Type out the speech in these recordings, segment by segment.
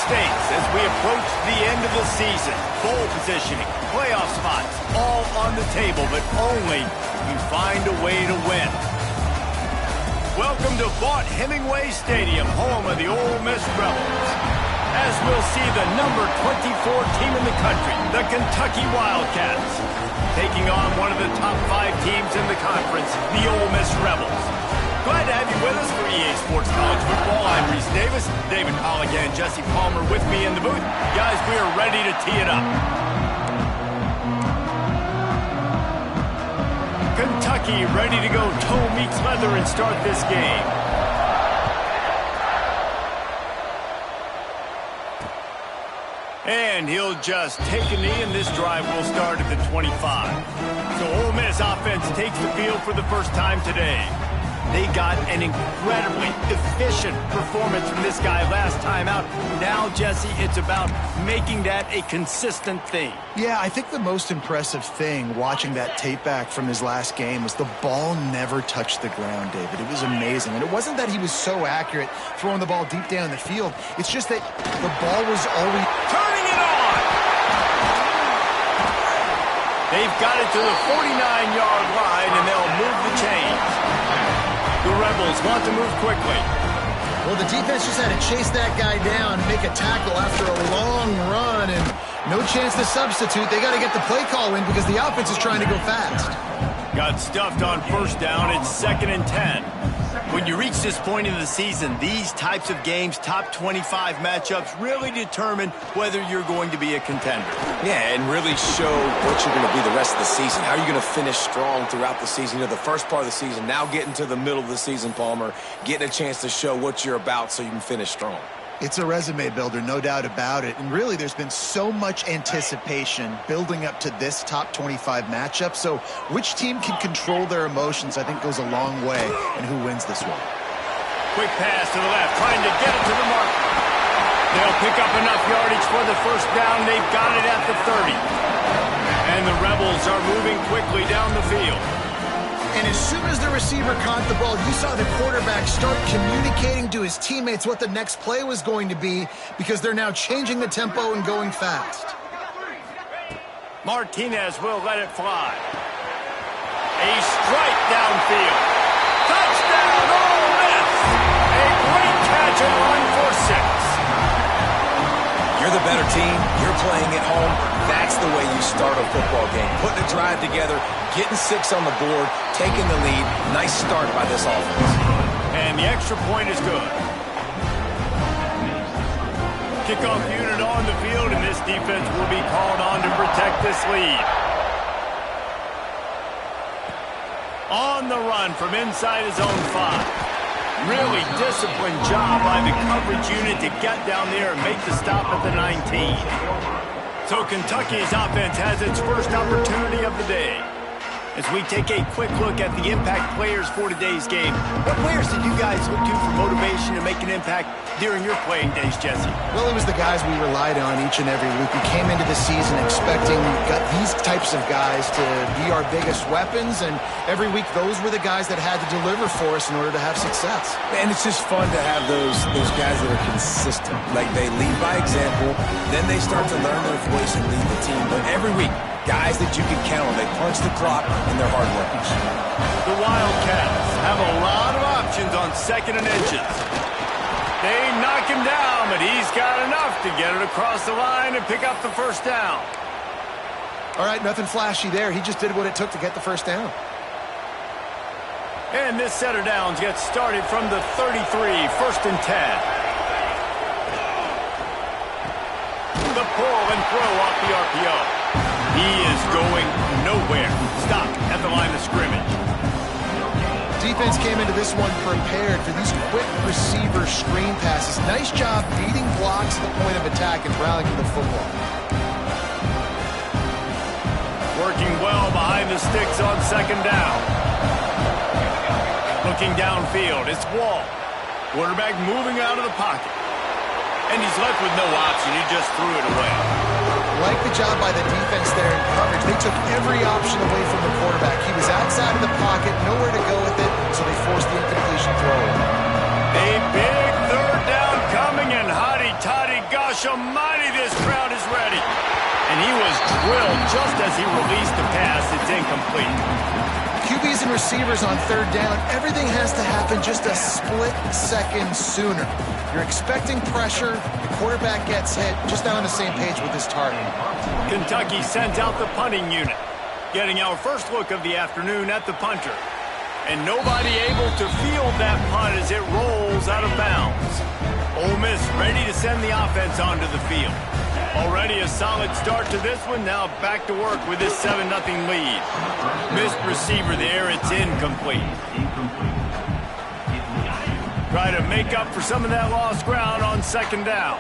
stakes as we approach the end of the season. Bowl positioning, playoff spots, all on the table, but only if you find a way to win. Welcome to Vaught-Hemingway Stadium, home of the Ole Miss Rebels. As we'll see the number 24 team in the country, the Kentucky Wildcats, taking on one of the top 5 teams in the conference, the Ole Miss Rebels. Glad to have you with us for EA Sports College Football. I'm Reese Davis, David Pollack and Jesse Palmer with me in the booth. Guys, we are ready to tee it up. Kentucky ready to go toe meets leather and start this game. And he'll just take a knee, and this drive will start at the 25. So Ole Miss offense takes the field for the first time today. They got an incredibly efficient performance from this guy last time out. Now, Jesse, it's about making that a consistent thing. Yeah, I think the most impressive thing watching that tape back from his last game was the ball never touched the ground, David. It was amazing. And it wasn't that he was so accurate throwing the ball deep down the field. It's just that the ball was always turning it on. They've got it to the 49-yard line, and they'll move the chains. The Rebels want to move quickly. Well, the defense just had to chase that guy down and make a tackle after a long run, and no chance to substitute. They got to get the play call in because the offense is trying to go fast. Got stuffed on first down. It's 2nd and 10. When you reach this point in the season, these types of games, top 25 matchups, really determine whether you're going to be a contender. Yeah, and really show what you're going to be the rest of the season. How are you going to finish strong throughout the season? You know, the first part of the season, now getting to the middle of the season, Palmer, getting a chance to show what you're about so you can finish strong. It's a resume builder, no doubt about it. And really, there's been so much anticipation building up to this top 25 matchup. So which team can control their emotions, I think, goes a long way in who wins this one. Quick pass to the left, trying to get it to the mark. They'll pick up enough yardage for the first down. They've got it at the 30. And the Rebels are moving quickly down the field. And as soon as the receiver caught the ball, you saw the quarterback start communicating to his teammates what the next play was going to be because they're now changing the tempo and going fast. Martinez will let it fly. A strike downfield. Touchdown, Ole Miss! A great catch and run for 6. You're the better team. You're playing at home. That's the way you start a football game. Putting a drive together, getting 6 on the board, taking the lead. Nice start by this offense. And the extra point is good. Kickoff unit on the field, and this defense will be called on to protect this lead. On the run from inside his own 5. Really disciplined job by the coverage unit to get down there and make the stop at the 19. So Kentucky's offense has its first opportunity of the day. As we take a quick look at the impact players for today's game, what players did you guys look to for motivation to make an impact during your playing days, Jesse? Well, it was the guys we relied on each and every week. We came into the season expecting these types of guys to be our biggest weapons, and every week those were the guys that had to deliver for us in order to have success. And it's just fun to have those guys that are consistent. Like they lead by example, then they start to learn their voice and lead the team. But every week, guys that you can count on. They punch the clock, and they're hard workers. The Wildcats have a lot of options on 2nd and inches. They knock him down, but he's got enough to get it across the line and pick up the first down. All right, nothing flashy there. He just did what it took to get the first down. And this set of downs gets started from the 33, 1st and 10. The pull and throw off the RPO. He is going nowhere. Stop at the line of scrimmage. Defense came into this one prepared for these quick receiver screen passes. Nice job beating blocks at the point of attack and rallying the football. Working well behind the sticks on 2nd down. Looking downfield, it's Wall. Quarterback moving out of the pocket. And he's left with no option. He just threw it away. Like the job by the defense there in coverage. They took every option away from the quarterback. He was outside of the pocket, nowhere to go with it, so they forced the incompletion throw. A big 3rd down coming, and hotty-toddy gosh gosh almighty, this crowd is ready. And he was drilled just as he released the pass. It's incomplete. QBs and receivers on third down, everything has to happen just a split second sooner. You're expecting pressure, the quarterback gets hit, just not on the same page with his target. Kentucky sends out the punting unit, getting our first look of the afternoon at the punter. And nobody able to field that punt as it rolls out of bounds. Ole Miss ready to send the offense onto the field. Already a solid start to this one. Now back to work with this 7-0 lead. Missed receiver there. It's incomplete. Try to make up for some of that lost ground on second down.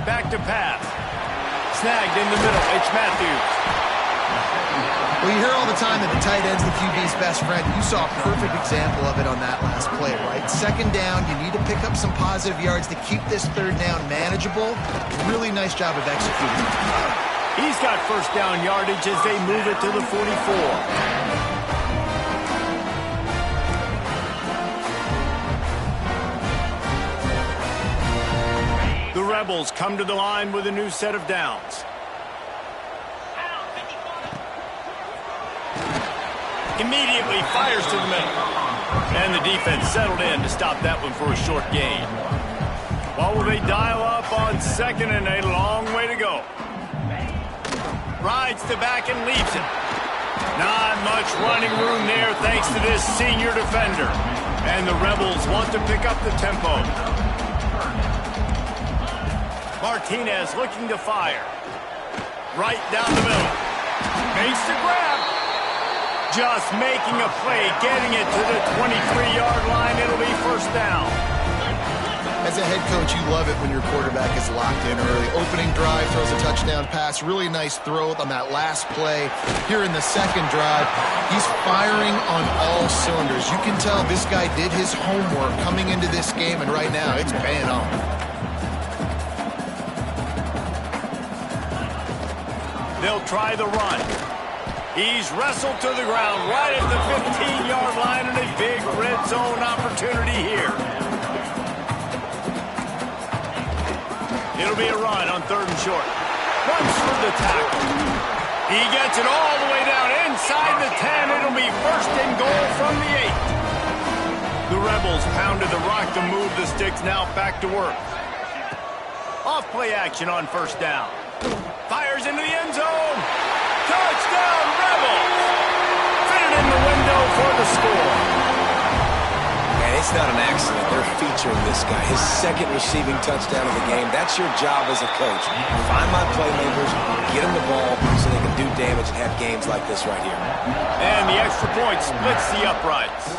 Back to pass. Snagged in the middle. It's Matthews. Well, you hear all the time that the tight end's the QB's best friend. You saw a perfect example of it on that last play, right? Second down, you need to pick up some positive yards to keep this third down manageable. Really nice job of executing. He's got first down yardage as they move it to the 44. The Rebels come to the line with a new set of downs. Immediately fires to the middle. And the defense settled in to stop that one for a short gain. What will they dial up on second, and a long way to go. Rides the back and leaves it. Not much running room there thanks to this senior defender. And the Rebels want to pick up the tempo. Martinez looking to fire. Right down the middle. Makes the grab. Just making a play, getting it to the 23-yard line. It'll be first down. As a head coach, you love it when your quarterback is locked in early. Opening drive, throws a touchdown pass. Really nice throw on that last play. Here in the second drive, he's firing on all cylinders. You can tell this guy did his homework coming into this game, and right now it's paying off. They'll try the run. He's wrestled to the ground right at the 15-yard line, and a big red zone opportunity here. It'll be a run on third and short. Runs for the tackle. He gets it all the way down inside the 10. It'll be first and goal from the 8. The Rebels pounded the rock to move the sticks. Now back to work. Off play action on first down. Fires into the end zone. Touchdown, Rebels! Fitted in the window for the score. And it's not an accident. They're featuring this guy. His second receiving touchdown of the game. That's your job as a coach. Find my playmakers, get them the ball so they can do damage and have games like this right here. And the extra point splits the uprights.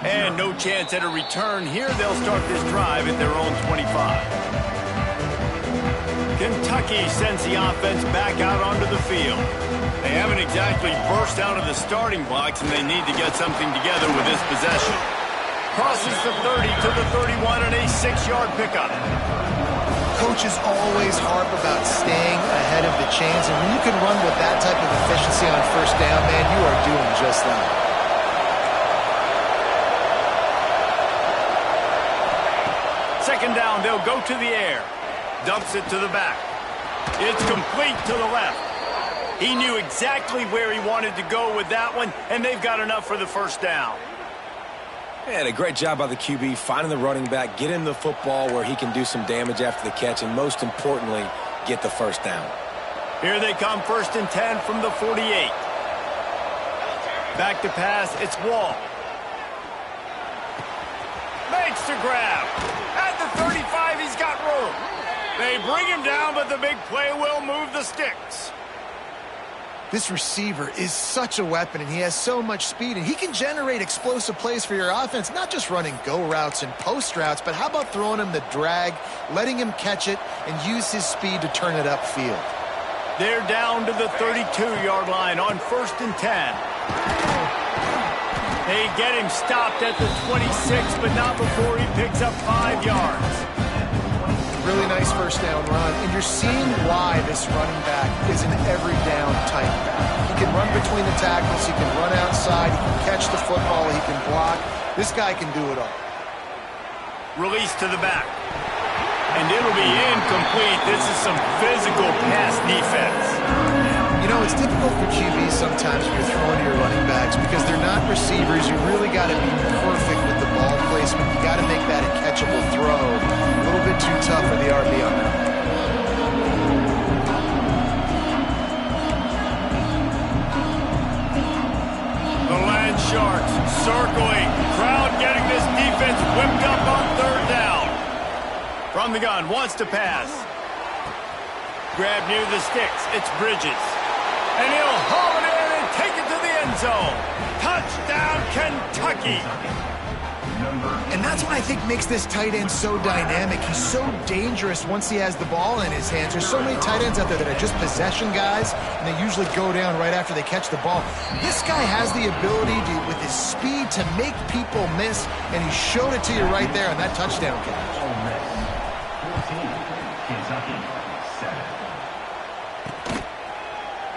And no chance at a return here. They'll start this drive at their own 25. Kentucky sends the offense back out onto the field. They haven't exactly burst out of the starting blocks, and they need to get something together with this possession. Crosses the 30 to the 31 and a 6-yard pickup. Coaches always harp about staying ahead of the chains, and when you can run with that type of efficiency on first down, man, you are doing just that. Second down, they'll go to the air. Dumps it to the back. It's complete to the left. He knew exactly where he wanted to go with that one, and they've got enough for the first down. And a great job by the QB finding the running back, get him the football where he can do some damage after the catch, and most importantly, get the first down. Here they come, first and 10 from the 48. Back to pass, it's Wall. Makes the grab. At the 35, he's got room. They bring him down, but the big play will move the sticks. This receiver is such a weapon, and he has so much speed, and he can generate explosive plays for your offense, not just running go routes and post routes, but how about throwing him the drag, letting him catch it, and use his speed to turn it upfield. They're down to the 32-yard line on first and 10. They get him stopped at the 26, but not before he picks up 5 yards. Really nice first down run, and you're seeing why this running back is an every down type back. He can run between the tackles, he can run outside, he can catch the football, he can block. This guy can do it all. Release to the back. And it'll be incomplete. This is some physical pass defense. You know, it's difficult for QBs sometimes when you're throwing to your running backs because they're not receivers. You really got to be perfect with the ball placement. You got to make that a catchable throw. A little bit too tough for the RB on that. The Land Sharks circling. Crowd getting this defense whipped up on third down. From the gun, wants to pass. Grab near the sticks. It's Bridges. And he'll haul it in and take it to the end zone. Touchdown, Kentucky. And that's what I think makes this tight end so dynamic. He's so dangerous once he has the ball in his hands. There's so many tight ends out there that are just possession guys, and they usually go down right after they catch the ball. This guy has the ability to, with his speed, to make people miss, and he showed it to you right there on that touchdown catch.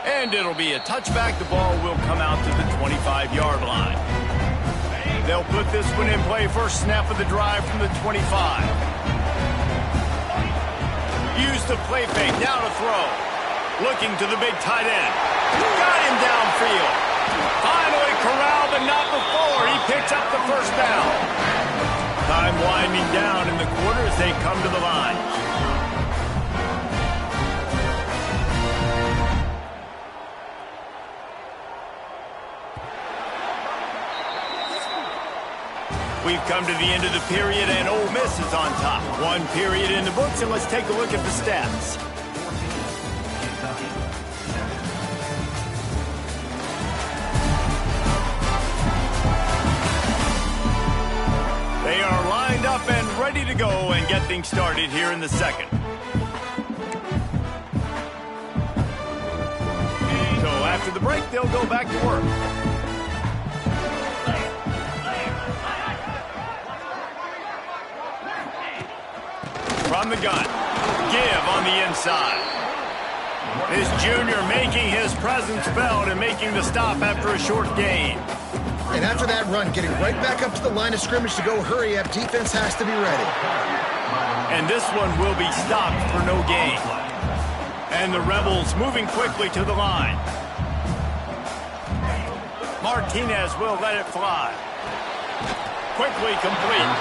And it'll be a touchback. The ball will come out to the 25-yard line. They'll put this one in play. First snap of the drive from the 25. Use the play fake. Now to throw. Looking to the big tight end. Got him downfield. Finally corralled, but not before. He picks up the first down. Time winding down in the quarter as they come to the line. We've come to the end of the period, and Ole Miss is on top. One period in the books, and let's take a look at the stats. They are lined up and ready to go and get things started here in the second. So after the break, they'll go back to work. From the gun, give on the inside. This junior making his presence felt and making the stop after a short gain. And after that run, getting right back up to the line of scrimmage to go hurry up, defense has to be ready. And this one will be stopped for no gain. And the Rebels moving quickly to the line. Martinez will let it fly. Quickly complete.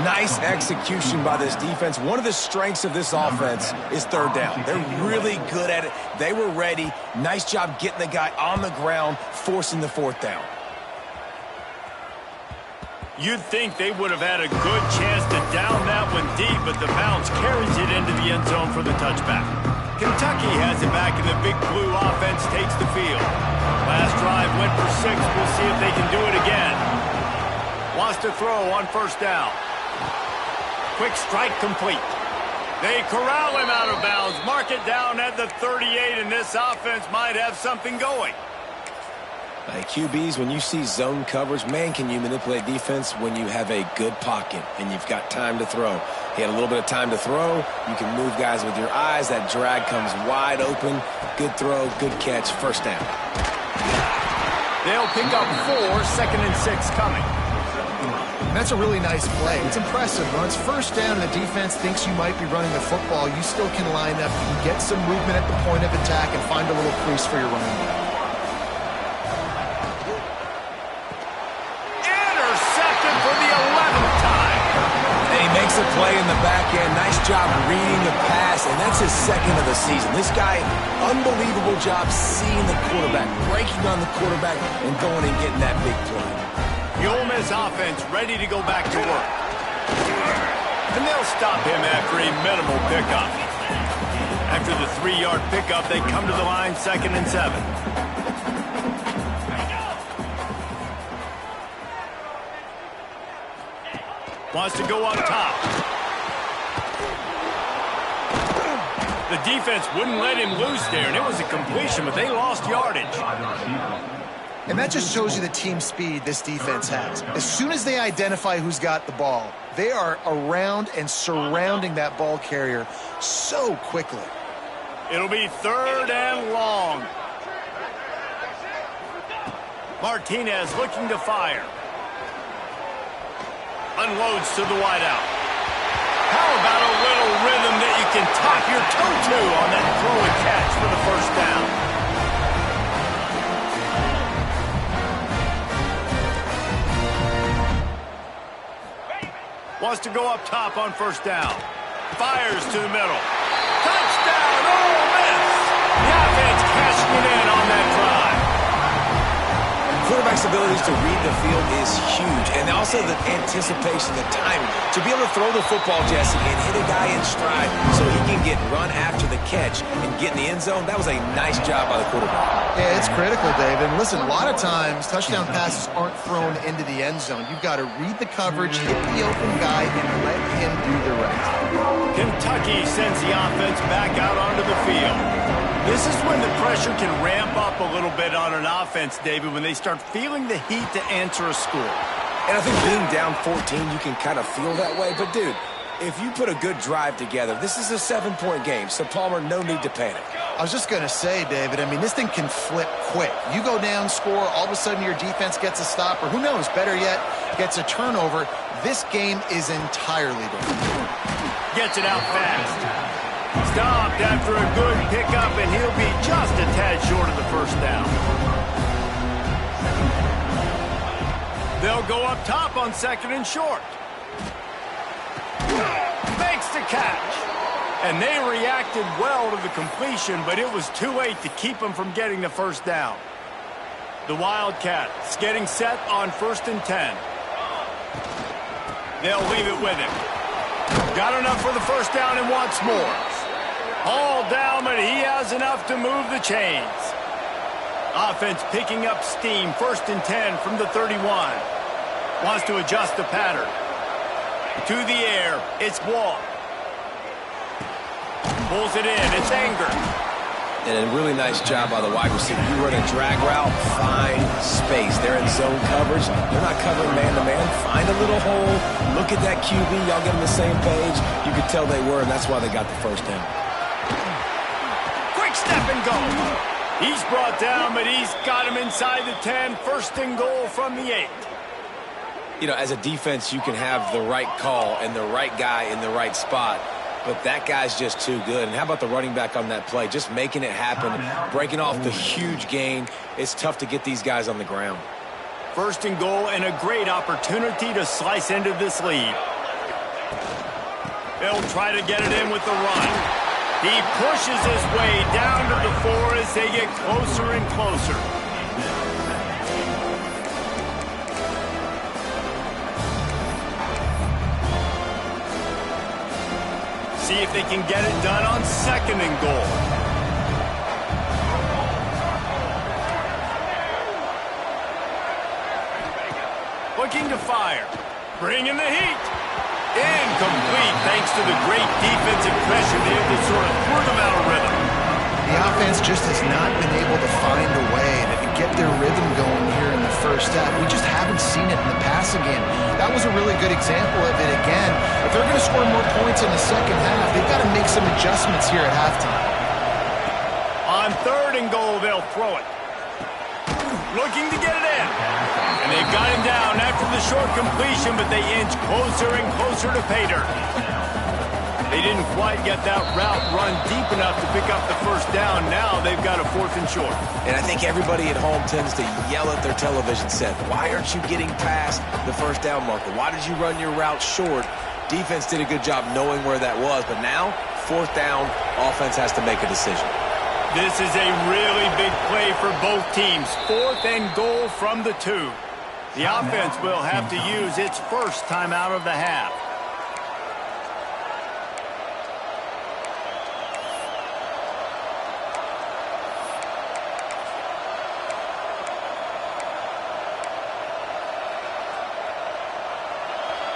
Nice execution by this defense. One of the strengths of this offense is third down. They're really good at it. They were ready. Nice job getting the guy on the ground, forcing the fourth down. You'd think they would have had a good chance to down that one deep, but the bounce carries it into the end zone for the touchback. Kentucky has it back, and the Big Blue offense takes the field. Last drive went for 6. We'll see if they can do it again. Wants to throw on first down. Quick strike complete. They corral him out of bounds. Mark it down at the 38, and this offense might have something going. Like QBs, when you see zone coverage, man, can you manipulate defense when you have a good pocket and you've got time to throw. He had a little bit of time to throw. You can move guys with your eyes. That drag comes wide open. Good throw, good catch, first down. They'll pick up 4, second and 6 coming. And that's a really nice play. It's impressive. When it's first down and the defense thinks you might be running the football, you still can line up and get some movement at the point of attack and find a little crease for your running back. Intercepted for the 11th time. And he makes a play in the back end. Nice job reading the pass, and that's his second of the season. This guy, unbelievable job seeing the quarterback, breaking on the quarterback, and going and getting that big play. The Ole Miss offense ready to go back to work. And they'll stop him after a minimal pickup. After the 3-yard pickup, they come to the line, second and 7. Wants to go up top. The defense wouldn't let him loose there, and it was a completion, but they lost yardage. And that just shows you the team speed this defense has. As soon as they identify who's got the ball, they are around and surrounding that ball carrier so quickly. It'll be 3rd and long. Martinez looking to fire. Unloads to the wideout. How about a little rhythm that you can top your toe to on that throw and catch for the first down? Wants to go up top on 1st down. Fires to the middle. Touchdown, Ole Miss! The offense cashing it in on that drive. Quarterback's abilities to read the field is huge, and also the anticipation, the timing. To be able to throw the football, Jesse, and hit a guy in stride so he can get run after the catch and get in the end zone, that was a nice job by the quarterback. Yeah, it's critical, David. And listen, a lot of times touchdown passes aren't thrown into the end zone. You've got to read the coverage, hit the open guy, and let him do the rest. Kentucky sends the offense back out onto the field. This is when the pressure can ramp up a little bit on an offense, David, when they start feeling the heat to answer a score. And I think being down 14, you can kind of feel that way. But, dude, if you put a good drive together, this is a 7-point game. So, Palmer, no need to panic. I was just going to say, David, I mean, this thing can flip quick. You go down, score, all of a sudden your defense gets a stop, or who knows, better yet, gets a turnover. This game is entirely different. Gets it out fast. Stopped after a good pickup, and he'll be just a tad short of the 1st down. They'll go up top on 2nd and short. Makes the catch. And they reacted well to the completion, but it was too late to keep them from getting the 1st down. The Wildcats getting set on 1st and 10. They'll leave it with him. Got enough for the 1st down and wants more. All down, but he has enough to move the chains. Offense picking up steam. 1st and 10 from the 31. Wants to adjust the pattern. To the air. It's Wall. Pulls it in. It's Anger. And a really nice job by the wide receiver. You run a drag route, find space. They're in zone coverage. They're not covering man-to-man. Find a little hole. Look at that QB. Y'all get on the same page. You could tell they were, and that's why they got the 1st down. Quick step and go. He's brought down, but he's got him inside the 10. 1st and goal from the 8. You know, as a defense, you can have the right call and the right guy in the right spot, but that guy's just too good. And how about the running back on that play? Just making it happen, breaking off the huge gain. It's tough to get these guys on the ground. 1st and goal and a great opportunity to slice into this lead. They'll try to get it in with the run. He pushes his way down to the 4 as they get closer and closer. See if they can get it done on 2nd and goal. Looking to fire. Bringing the heat. Incomplete thanks to the great defensive pressure. They able to sort of threw them out of rhythm. The offense just has not been able to find a way to get their rhythm going here in the 1st half. We just haven't seen it in the passing game. That was a really good example of it again. If they're going to score more points in the 2nd half, they've got to make some adjustments here at halftime. On 3rd and goal, they'll throw it. Looking to get it in. And they've got him down after the short completion, but they inch closer and closer to pay dirt. They didn't quite get that route run deep enough to pick up the 1st down. Now they've got a 4th and short. And I think everybody at home tends to yell at their television set, why aren't you getting past the 1st down marker? Why did you run your route short? Defense did a good job knowing where that was, but now, 4th down, offense has to make a decision. This is a really big play for both teams. 4th and goal from the 2. The offense will have to use its 1st timeout of the half.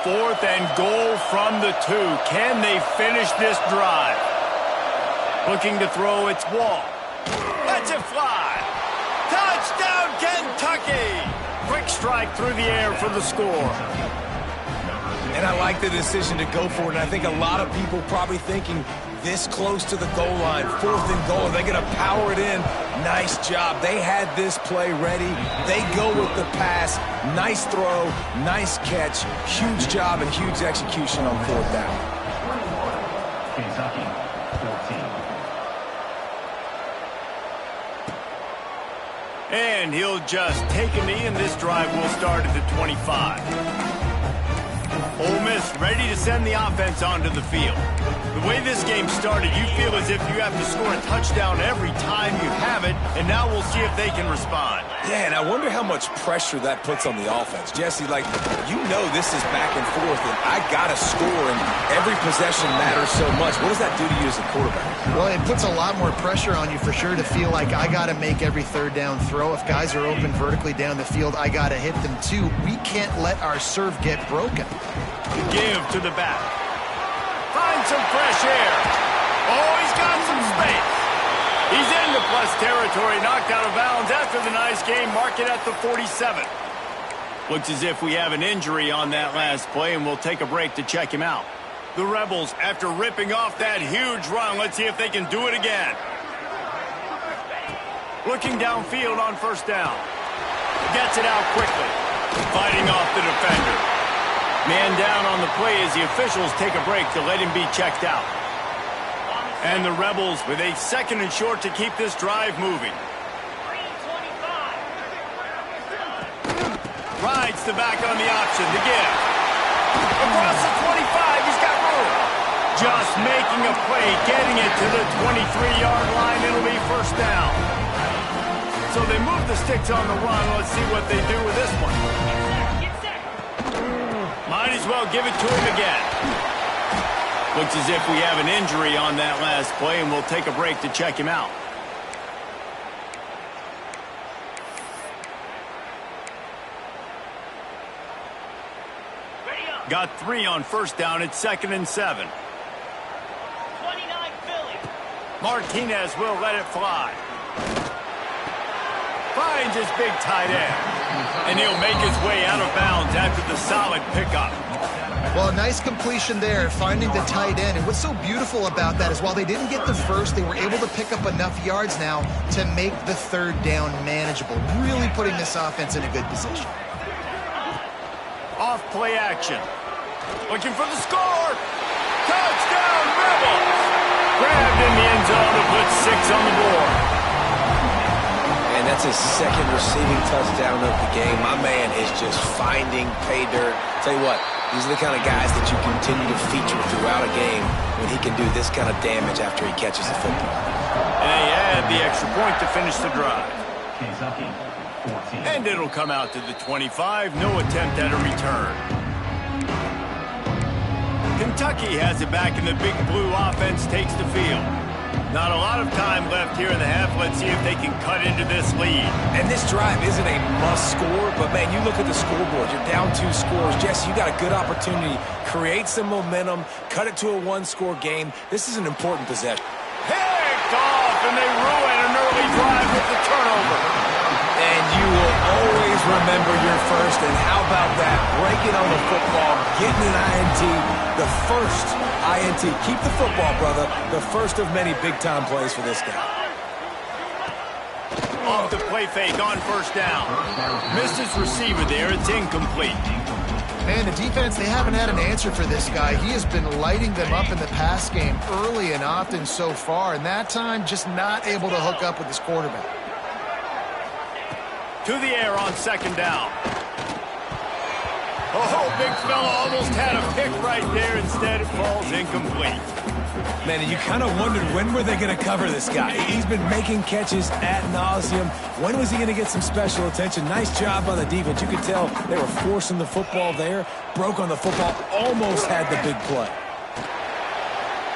Fourth and goal from the 2. Can they finish this drive? Looking to throw, it's Wall. Let's it fly. Touchdown, Kentucky! Kentucky. Quick strike through the air for the score. And I like the decision to go for it. And I think a lot of people probably thinking this close to the goal line, 4th and goal, they're going to power it in. Nice job. They had this play ready. They go with the pass. Nice throw, nice catch. Huge job and huge execution on 4th down. Kentucky, 14. And he'll just take a knee, and this drive will start at the 25. Ole Miss ready to send the offense onto the field. The way this game started, you feel as if you have to score a touchdown every time you have it, and now we'll see if they can respond. Yeah, and I wonder how much pressure that puts on the offense. Jesse, like, you know this is back and forth, and I got to score, and every possession matters so much. What does that do to you as a quarterback? Well, it puts a lot more pressure on you for sure to feel like I got to make every 3rd down throw. If guys are open vertically down the field, I got to hit them too. We can't let our serve get broken. Give to the back. Find some fresh air. Oh, he's got some space. He's into plus territory, knocked out of bounds after the nice game. Mark it at the 47. Looks as if we have an injury on that last play, and we'll take a break to check him out. The Rebels, after ripping off that huge run, let's see if they can do it again. Looking downfield on 1st down. Gets it out quickly. Fighting off the defender. Man down on the play as the officials take a break to let him be checked out. And the Rebels with a 2nd and short to keep this drive moving. Rides the back on the option to give. Across the 25, he's got room. Just making a play, getting it to the 23-yard line. It'll be 1st down. So they move the sticks on the run. Let's see what they do with this one. Might as well give it to him again. Looks as if we have an injury on that last play, and we'll take a break to check him out. Got 3 on 1st down. It's 2nd and 7. 29 Philly. Martinez will let it fly. Finds his big tight end. And he'll make his way out of bounds after the solid pickup. Well, a nice completion there, finding the tight end. And what's so beautiful about that is while they didn't get the first, they were able to pick up enough yards now to make the 3rd down manageable. Really putting this offense in a good position. Off play action. Looking for the score. Touchdown, Rebels. Grabbed in the end zone to put 6 on the board. And that's his 2nd receiving touchdown of the game. My man is just finding pay dirt. Tell you what, these are the kind of guys that you continue to feature throughout a game when he can do this kind of damage after he catches the football. And they add the extra point to finish the drive. Kentucky, 14. And it'll come out to the 25. No attempt at a return. Kentucky has it back, and the Big Blue offense takes the field. Not a lot of time left here in the half. Let's see if they can cut into this lead. And this drive isn't a must score, but, man, you look at the scoreboard. You're down 2 scores. Jesse, you got a good opportunity. Create some momentum. Cut it to a 1-score game. This is an important possession. Picked off, and they ruin an early drive with the turnover. And you will always remember your first. And how about that? Breaking on the football, getting an INT, the first INT. Keep the football, brother. The first of many big-time plays for this guy. Off the play fake on 1st down. Missed his receiver there. It's incomplete. Man, the defense, they haven't had an answer for this guy. He has been lighting them up in the pass game early and often so far, and that time just not able to hook up with his quarterback. To the air on 2nd down. Oh, big fella almost had a pick right there. Instead, it falls incomplete. Man, and you kind of wondered when were they going to cover this guy. He's been making catches ad nauseum. When was he going to get some special attention? Nice job by the defense. You could tell they were forcing the football there. Broke on the football. Almost had the big play.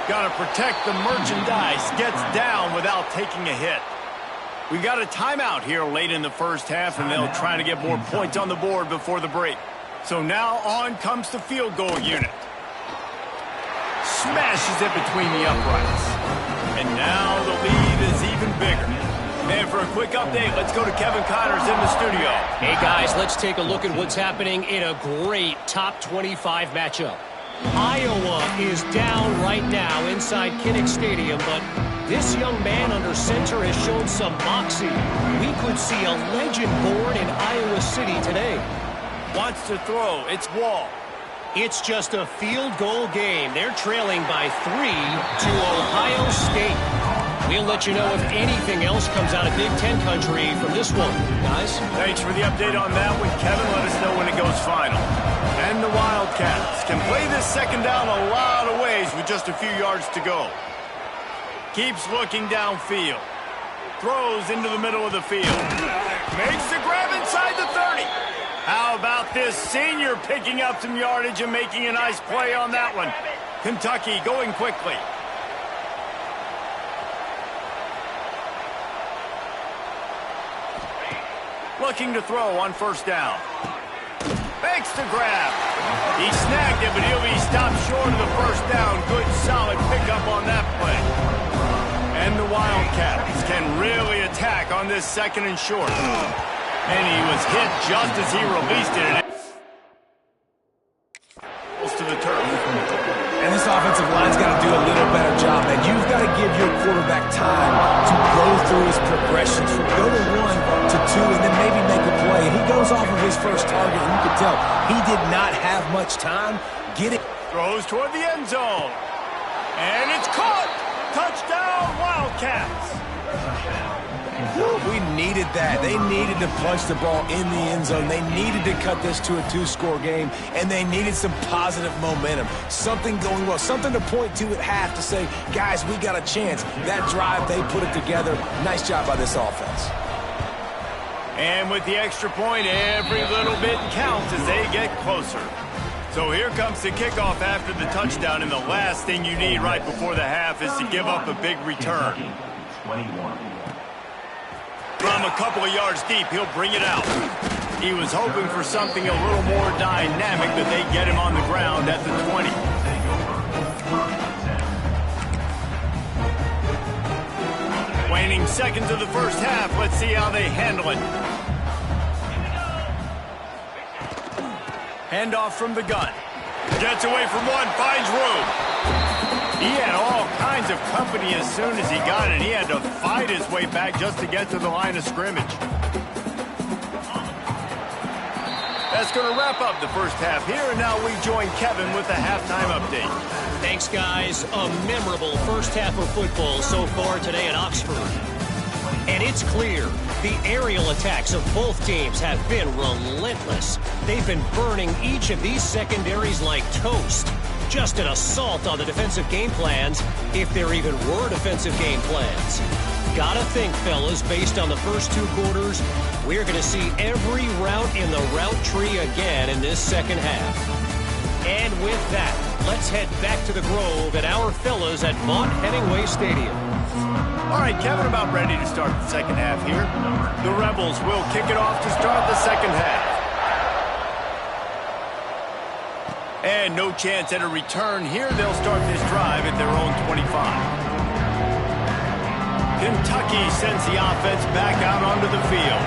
Got to protect the merchandise. Gets down without taking a hit. We got a timeout here late in the 1st half, and they'll try to get more points on the board before the break. So now on comes the field goal unit. Smashes it between the uprights. And now the lead is even bigger. And for a quick update, let's go to Kevin Connors in the studio. Hey, guys, let's take a look at what's happening in a great top 25 matchup. Iowa is down right now inside Kinnick Stadium, but this young man under center has shown some moxie. We could see a legend born in Iowa City today. Wants to throw. It's Wall. It's just a field goal game. They're trailing by 3 to Ohio State. We'll let you know if anything else comes out of Big Ten country from this one, guys. Thanks for the update on that one, Kevin. Let us know when it goes final. And the Wildcats can play this second down a lot of ways with just a few yards to go. Keeps looking downfield. Throws into the middle of the field. Makes the grab inside the 30. How about this senior picking up some yardage and making a nice play on that one? Kentucky going quickly. Looking to throw on first down. Makes the grab. He snagged it, but he'll be stopped short of the first down. Good, solid pickup on that play. And the Wildcats can really attack on this second and short. And he was hit just as he released it. To the turf. And this offensive line's got to do a little better job, man. You've got to give your quarterback time to go through his progressions from go to 1 to 2 and then maybe make a play. And he goes off of his first target, and you can tell he did not have much time. Get it. Throws toward the end zone. And it's caught. Touchdown, Wildcats. We needed that. They needed to punch the ball in the end zone. They needed to cut this to a 2-score game, and they needed some positive momentum. Something going well, something to point to at half to say, guys, we got a chance. That drive, they put it together. Nice job by this offense. And with the extra point, every little bit counts as they get closer. So here comes the kickoff after the touchdown, and the last thing you need right before the half is to give up a big return. 21. From a couple of yards deep, he'll bring it out. He was hoping for something a little more dynamic, but they get him on the ground at the 20. Waning seconds of the first half. Let's see how they handle it. Handoff from the gun. Gets away from one, finds room. He had all kinds of company as soon as he got it. He had to fight his way back just to get to the line of scrimmage. That's going to wrap up the first half here, and now we join Kevin with the halftime update. Thanks, guys. A memorable first half of football so far today at Oxford. And it's clear the aerial attacks of both teams have been relentless. They've been burning each of these secondaries like toast. Just an assault on the defensive game plans, if there even were defensive game plans. Gotta think, fellas, based on the first 2 quarters, we're going to see every route in the route tree again in this second half. And with that, let's head back to the Grove at our fellas at Vaught-Hemingway Stadium. All right, Kevin, about ready to start the second half here. The Rebels will kick it off to start the second half. And no chance at a return here. They'll start this drive at their own 25. Kentucky sends the offense back out onto the field.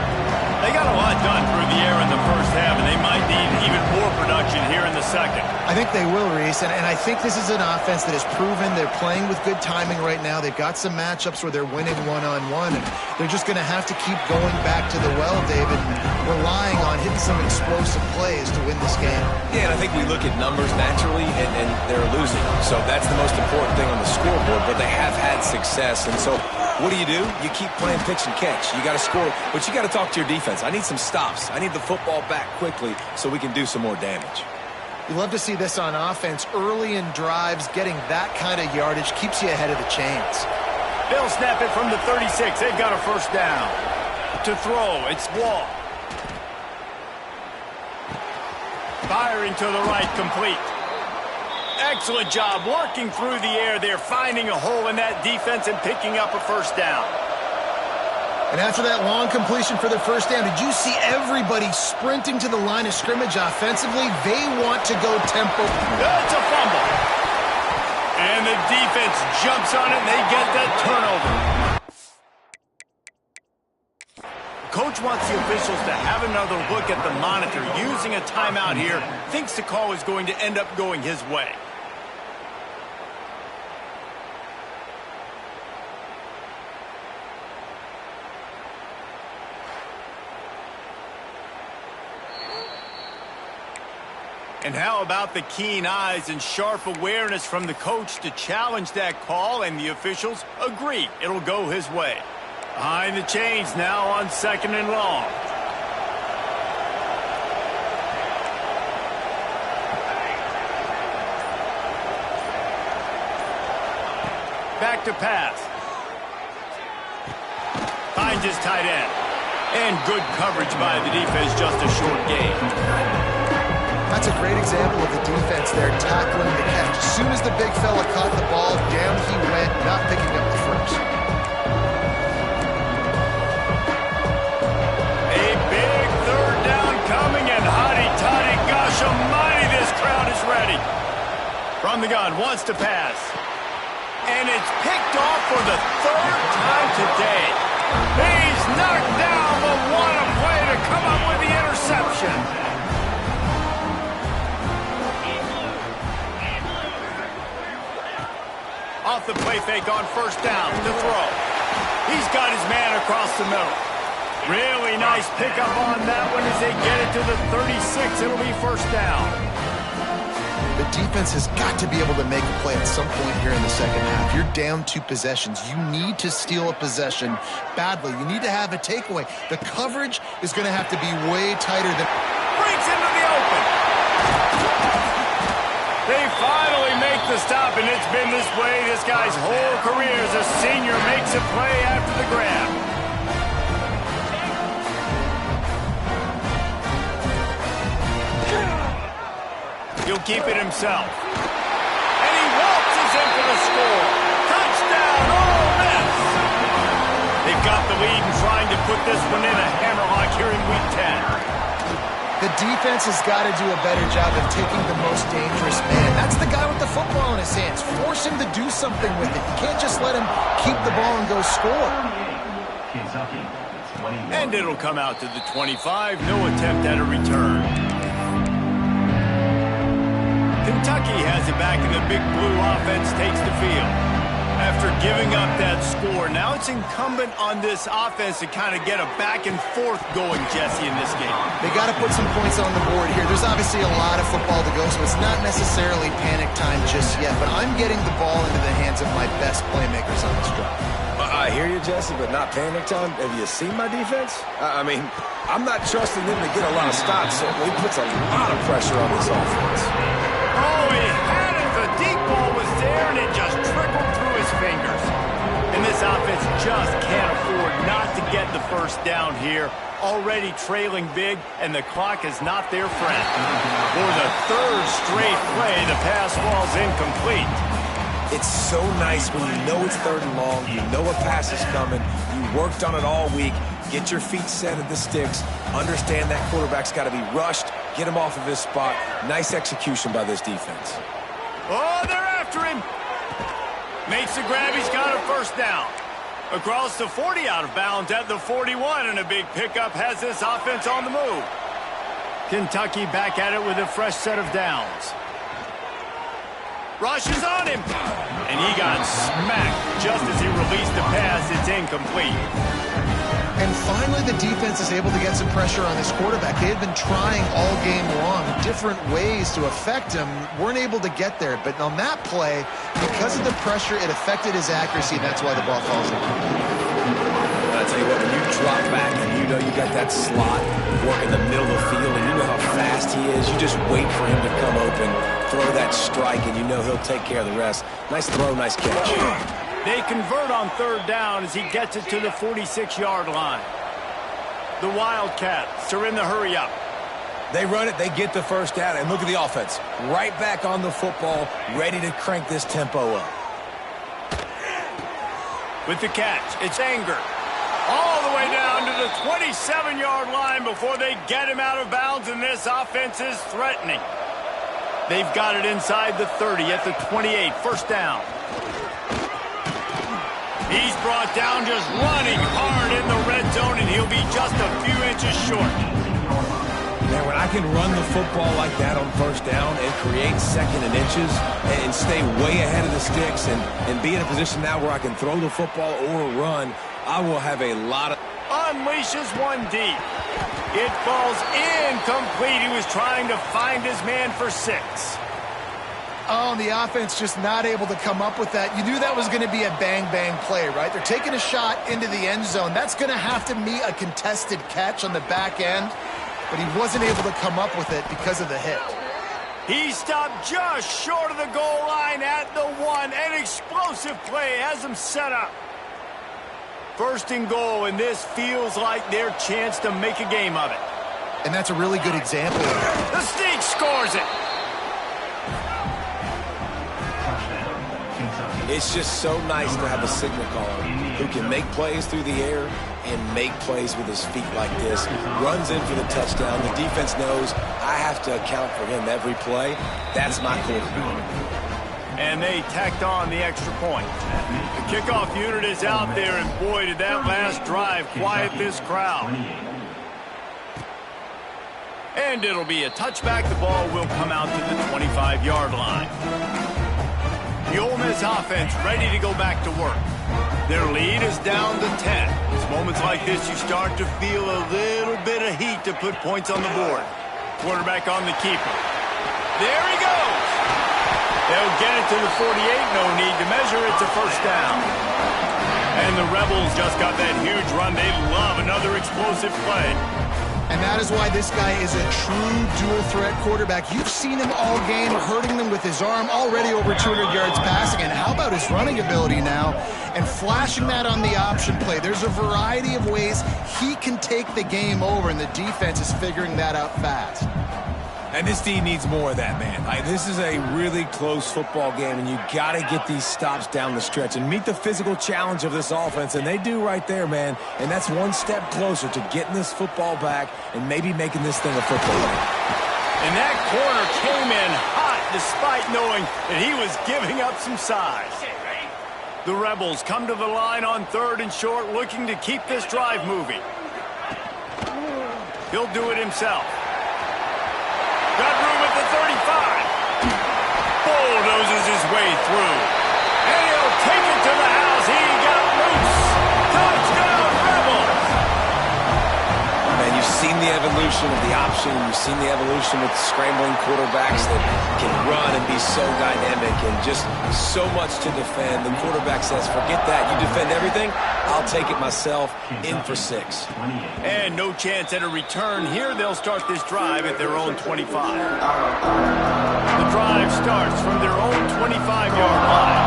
They got a lot done through the air in the first half, and they might need even more production here in the second. I think they will, Reese, and I think this is an offense that has proven they're playing with good timing right now. They've got some matchups where they're winning one-on-one, and they're just going to have to keep going back to the well, David, and relying on hitting some explosive plays to win this game. Yeah, and I think we look at numbers naturally, and they're losing. So that's the most important thing on the scoreboard, but they have had success. And so what do? You keep playing pitch and catch. You got to score, but you got to talk to your defense. I need some stops. I need the football back quickly so we can do some more damage. You love to see this on offense. Early in drives, getting that kind of yardage keeps you ahead of the chains. They'll snap it from the 36. They've got a first down. To throw, it's Wall. Firing to the right, complete. Excellent job working through the air there, finding a hole in that defense and picking up a first down. And after that long completion for their first down, did you see everybody sprinting to the line of scrimmage offensively? They want to go tempo. That's a fumble. And the defense jumps on it, and they get that turnover. coach wants the officials to have another look at the monitor. Using a timeout here, thinks the call is going to end up going his way. And how about the keen eyes and sharp awareness from the coach to challenge that call, and the officials agree it'll go his way. Behind the chains now on 2nd and long. Back to pass. Finds his tight end. And good coverage by the defense, just a short gain. That's a great example of the defense there tackling the catch. As soon as the big fella caught the ball, down he went, not picking up the first. A big 3rd down coming, and hotty-toddy, gosh almighty, this crowd is ready. From the gun, wants to pass. And it's picked off for the 3rd time today. He's knocked down, but what a play to come up with the interception. Off the play fake on 1st down to throw. He's got his man across the middle. Really nice pickup on that one as they get it to the 36. It'll be 1st down. The defense has got to be able to make a play at some point here in the 2nd half. You're down 2 possessions. You need to steal a possession badly. You need to have a takeaway. The coverage is going to have to be way tighter than... Breaks into the open. They finally make the stop, and it's been this way this guy's whole career as a senior. Makes a play after the grab. He'll keep it himself. And he waltzes in for the score. Touchdown, Ole Miss! They've got the lead and trying to put this one in a hammerlock here in Week 10. The defense has got to do a better job of taking the most dangerous man. That's the guy with the football in his hands. Force him to do something with it. You can't just let him keep the ball and go score. And it'll come out to the 25. No attempt at a return. Kentucky has it back, and the Big Blue offense takes the field. After giving up that score, now it's incumbent on this offense to kind of get a back and forth going, Jesse, in this game. They got to put some points on the board here. There's obviously a lot of football to go, so it's not necessarily panic time just yet, but I'm getting the ball into the hands of my best playmakers on this drive. I hear you, Jesse, but not panic time. Have you seen my defense? I mean, I'm not trusting them to get a lot of stops, so he puts a lot of pressure on this offense. Oh, he had it. The deep ball was there, and it just trickled through his fingers. And this offense just can't afford not to get the 1st down here. Already trailing big, and the clock is not their friend. For the 3rd straight play, the pass falls incomplete. It's so nice when you know it's 3rd and long, you know a pass is coming, you worked on it all week, get your feet set at the sticks, understand that quarterback's got to be rushed, get him off of his spot. Nice execution by this defense. Oh, they're after him. Makes the grab. He's got a 1st down. Across the 40, out of bounds at the 41, and a big pickup has this offense on the move. Kentucky back at it with a fresh set of downs. Rush is on him, and he got smacked just as he released the pass. It's incomplete. And finally, the defense is able to get some pressure on this quarterback. They had been trying all game long, different ways to affect him, weren't able to get there. But on that play, because of the pressure, it affected his accuracy, and that's why the ball falls in. I tell you what, when you drop back and you know you got that slot work in the middle of the field and you know how fast he is, you just wait for him to come open, throw that strike, and you know he'll take care of the rest. Nice throw, nice catch. They convert on 3rd down as he gets it to the 46-yard line. The Wildcats are in the hurry-up. They run it, they get the 1st down, and look at the offense. Right back on the football, ready to crank this tempo up. With the catch, it's Anger. All the way down to the 27-yard line before they get him out of bounds, and this offense is threatening. They've got it inside the 30 at the 28, 1st down. He's brought down just running hard in the red zone, and he'll be just a few inches short. Man, when I can run the football like that on first down and create second and inches and stay way ahead of the sticks and be in a position now where I can throw the football or run, I will have a lot of... Unleashes one deep. It falls incomplete. He was trying to find his man for 6. Oh, and the offense just not able to come up with that. You knew that was going to be a bang-bang play, right? They're taking a shot into the end zone. That's going to have to be a contested catch on the back end, but he wasn't able to come up with it because of the hit. He stopped just short of the goal line at the 1. An explosive play has him set up. First and goal, and this feels like their chance to make a game of it. And that's a really good example of it. The Sneak scores it. It's just so nice to have a signal caller who can make plays through the air and make plays with his feet like this. Runs in for the touchdown. The defense knows I have to account for him every play. That's my quarterback. And they tacked on the extra point. The kickoff unit is out there, and boy, did that last drive quiet this crowd. And it'll be a touchback. The ball will come out to the 25-yard line. The Ole Miss offense ready to go back to work. Their lead is down to 10. It's moments like this you start to feel a little bit of heat to put points on the board. Quarterback on the keeper. There he goes. They'll get it to the 48. No need to measure. It's a first down. And the Rebels just got that huge run. They love another explosive play. And that is why this guy is a true dual-threat quarterback. You've seen him all game, hurting them with his arm, already over 200 yards passing. And how about his running ability now? And flashing that on the option play. There's a variety of ways he can take the game over, and the defense is figuring that out fast. And this team needs more of that, man. This is a really close football game, and you got to get these stops down the stretch and meet the physical challenge of this offense, and they do right there, man. And that's one step closer to getting this football back and maybe making this thing a football game. And that corner came in hot despite knowing that he was giving up some size. The Rebels come to the line on 3rd and short, looking to keep this drive moving. He'll do it himself. Got room at the 35. Bulldozes his way through. And he'll take it to the house. He got loose. Touchdown, Rebels. Man, you've seen the evolution of the option. You've seen the evolution with scrambling quarterbacks that can run and be so dynamic and just so much to defend. The quarterback says, forget that. You defend everything. I'll take it myself. In for 6. And no chance at a return here. They'll start this drive at their own 25. The drive starts from their own 25-yard line.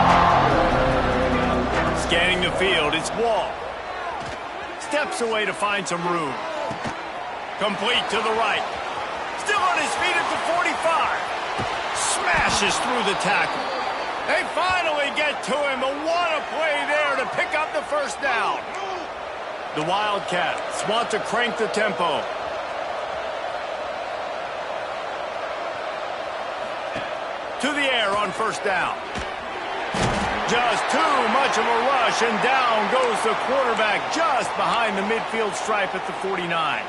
Scanning the field, it's Wall. Steps away to find some room. Complete to the right. Still on his feet at the 45. Smashes through the tackle. They finally get to him. But what a play there to pick up the first down. The Wildcats want to crank the tempo. To the air on first down. Just too much of a rush, and down goes the quarterback just behind the midfield stripe at the 49.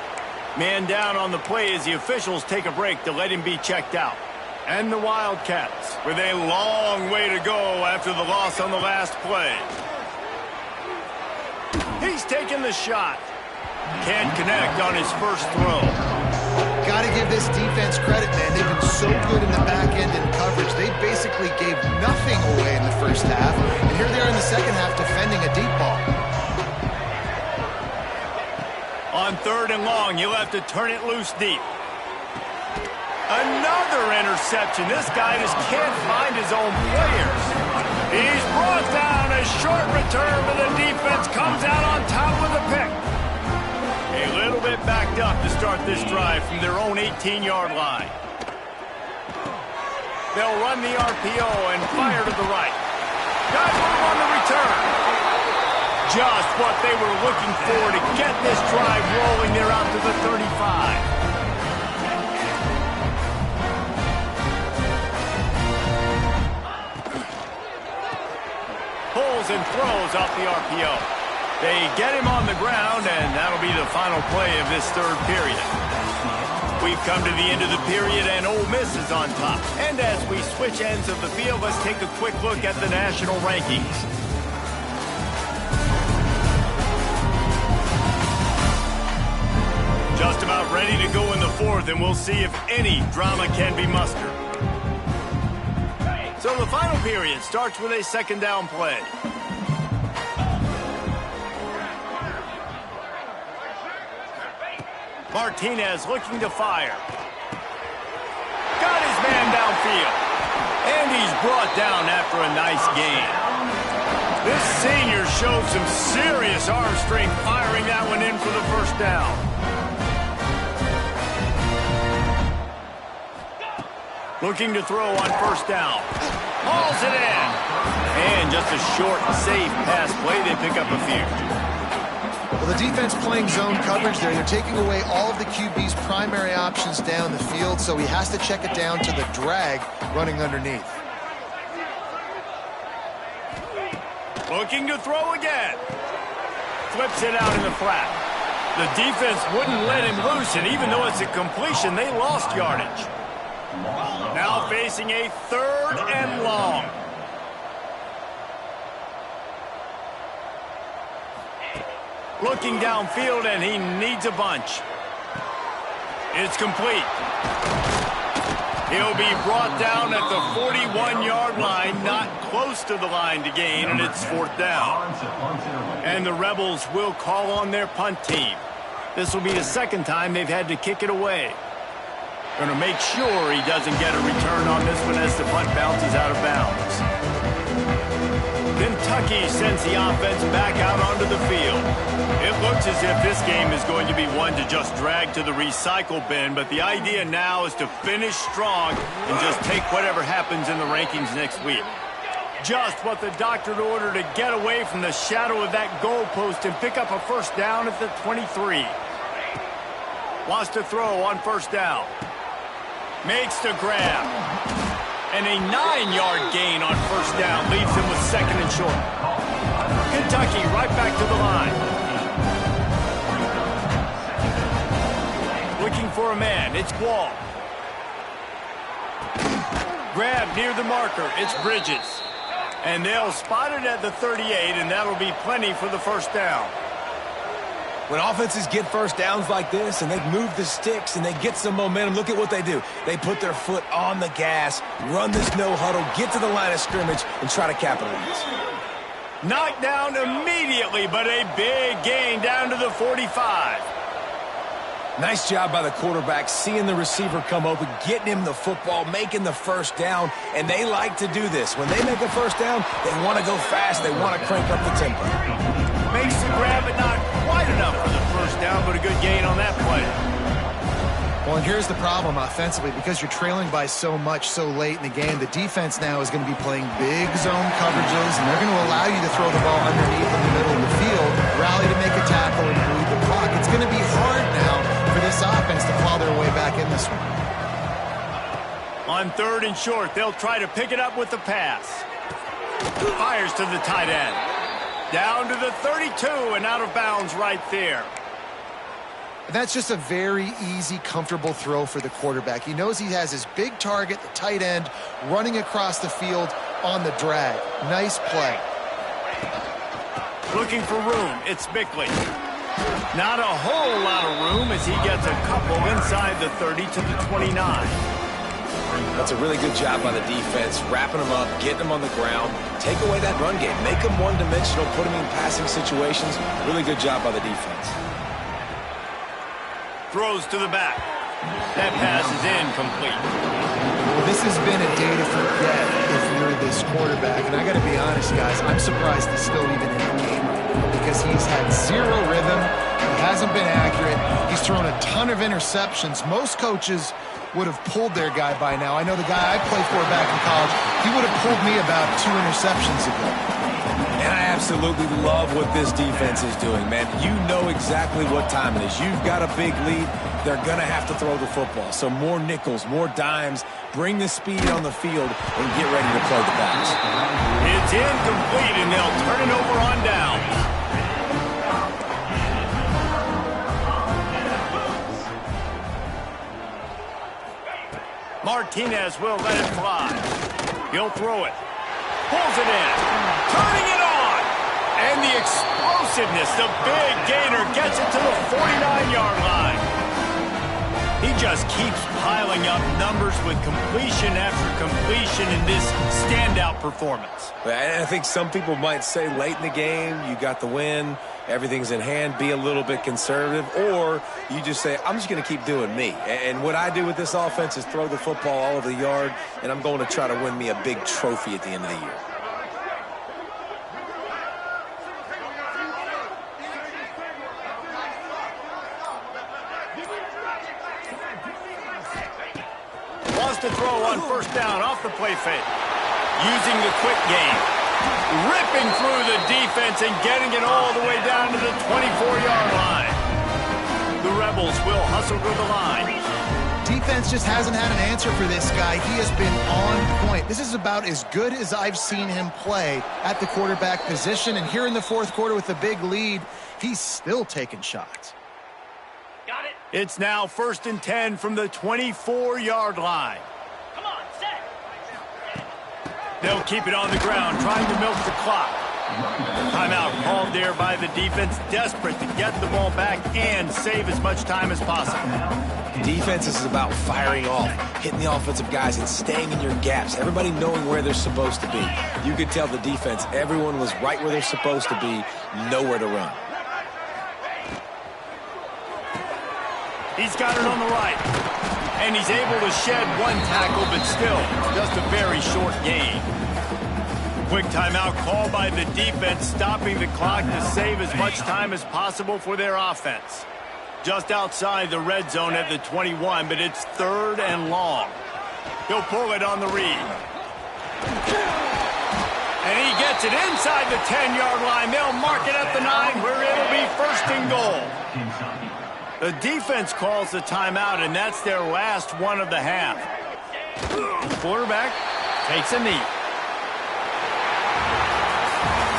Man down on the play as the officials take a break to let him be checked out. And the Wildcats with a long way to go after the loss on the last play. He's taking the shot. Can't connect on his first throw. Got to give this defense credit, man. They've been so good in the back end in coverage. They basically gave nothing away in the first half. And here they are in the second half defending a deep ball. On 3rd and long, you'll have to turn it loose deep. Another interception. This guy just can't find his own players. He's brought down. A short return, but the defense comes out on top with a pick. A little bit backed up to start this drive from their own 18-yard line. They'll run the RPO and fire to the right. Got room on the return. Just what they were looking for to get this drive rolling. They're out to the 35. Pulls rolls and throws off the RPO. They get him on the ground, and that'll be the final play of this third period. We've come to the end of the period, and Ole Miss is on top. And as we switch ends of the field, let's take a quick look at the national rankings. Just about ready to go in the fourth, and we'll see if any drama can be mustered. So the final period starts with a second down play. Martinez looking to fire. Got his man downfield. And he's brought down after a nice gain. This senior showed some serious arm strength firing that one in for the first down. Looking to throw on first down. Hauls it in. And just a short, safe pass play. They pick up a few. Well, the defense playing zone coverage there. They're taking away all of the QB's primary options down the field, so he has to check it down to the drag running underneath. Looking to throw again. Flips it out in the flat. The defense wouldn't let him loose, and even though it's a completion, they lost yardage. Now facing a third and long. Looking downfield, and he needs a bunch. It's complete. He'll be brought down at the 41-yard line, not close to the line to gain, and it's fourth down. And the Rebels will call on their punt team. This will be the second time they've had to kick it away. Going to make sure he doesn't get a return on this one as the punt bounces out of bounds. Kentucky sends the offense back out onto the field. It looks as if this game is going to be one to just drag to the recycle bin, but the idea now is to finish strong and just take whatever happens in the rankings next week. Just what the doctor ordered to get away from the shadow of that goalpost and pick up a first down at the 23. Wants to throw on first down. Makes the grab. And a 9-yard gain on first down leaves him with second and short. Kentucky right back to the line. Looking for a man. It's Wall. Grab near the marker. It's Bridges. And they'll spot it at the 38, and that'll be plenty for the first down. When offenses get first downs like this and they move the sticks and they get some momentum, look at what they do. They put their foot on the gas, run this no huddle, get to the line of scrimmage, and try to capitalize. Knocked down immediately, but a big gain down to the 45. Nice job by the quarterback, seeing the receiver come open, getting him the football, making the first down, and they like to do this. When they make a first down, they want to go fast, they want to crank up the tempo. Makes the grab, but not quite enough for the first down, but a good gain on that play. Well, and here's the problem offensively. Because you're trailing by so much so late in the game, the defense now is going to be playing big zone coverages, and they're going to allow you to throw the ball underneath in the middle of the field, rally to make a tackle, and bleed the clock. It's going to be hard now for this offense to claw their way back in this one. On third and short, they'll try to pick it up with the pass. Fires to the tight end. Down to the 32 and out of bounds right there. That's just a very easy, comfortable throw for the quarterback. He knows he has his big target, the tight end, running across the field on the drag. Nice play. Looking for room. It's Bickley. Not a whole lot of room as he gets a couple inside the 30 to the 29. That's a really good job by the defense, wrapping them up, getting them on the ground, take away that run game, make them one-dimensional, put them in passing situations. Really good job by the defense. Throws to the back. That pass is incomplete. Well, this has been a day to forget if you're this quarterback. And I got to be honest, guys, I'm surprised he's still even in the game right now because he's had zero rhythm. He hasn't been accurate. He's thrown a ton of interceptions. Most coaches would have pulled their guy by now. I know the guy I played for back in college, he would have pulled me about 2 interceptions ago. And I absolutely love what this defense is doing, man. You know exactly what time it is. You've got a big lead. They're going to have to throw the football. So more nickels, more dimes, bring the speed on the field, and get ready to play the backs. It's It's incomplete, and they'll turn it over on down. Martinez will let it fly. He'll throw it. Pulls it in. Turning it on. And the explosiveness, the big gainer gets it to the 49-yard line. He just keeps piling up numbers with completion after completion in this standout performance. I think some people might say late in the game, you got the win, everything's in hand, be a little bit conservative, or you just say, I'm just going to keep doing me. And what I do with this offense is throw the football all over the yard, and I'm going to try to win me a big trophy at the end of the year. To throw on first down off the play fake. Using the quick game. Ripping through the defense and getting it all the way down to the 24-yard line. The Rebels will hustle to the line. Defense just hasn't had an answer for this guy. He has been on point. This is about as good as I've seen him play at the quarterback position. And here in the fourth quarter with a big lead, he's still taking shots. It's now 1st and 10 from the 24-yard line. Come on, set. They'll keep it on the ground, trying to milk the clock. Timeout called there by the defense, desperate to get the ball back and save as much time as possible. Defense is about firing off, hitting the offensive guys and staying in your gaps, everybody knowing where they're supposed to be. You could tell the defense, everyone was right where they're supposed to be, nowhere to run. He's got it on the right. And he's able to shed one tackle, but still, just a very short gain. Quick timeout called by the defense, stopping the clock to save as much time as possible for their offense. Just outside the red zone at the 21, but it's 3rd and long. He'll pull it on the read. And he gets it inside the 10-yard line. They'll mark it at the 9, where it'll be 1st and goal. The defense calls the timeout, and that's their last one of the half. Quarterback takes a knee.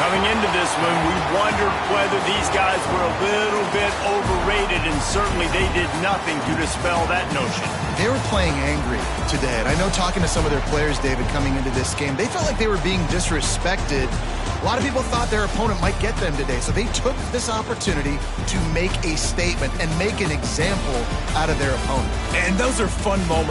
Coming into this one, we wondered whether these guys were a little bit overrated, and certainly they did nothing to dispel that notion. They were playing angry today, and I know talking to some of their players, David, coming into this game, they felt like they were being disrespected. A lot of people thought their opponent might get them today, so they took this opportunity to make a statement and make an example out of their opponent. And those are fun moments.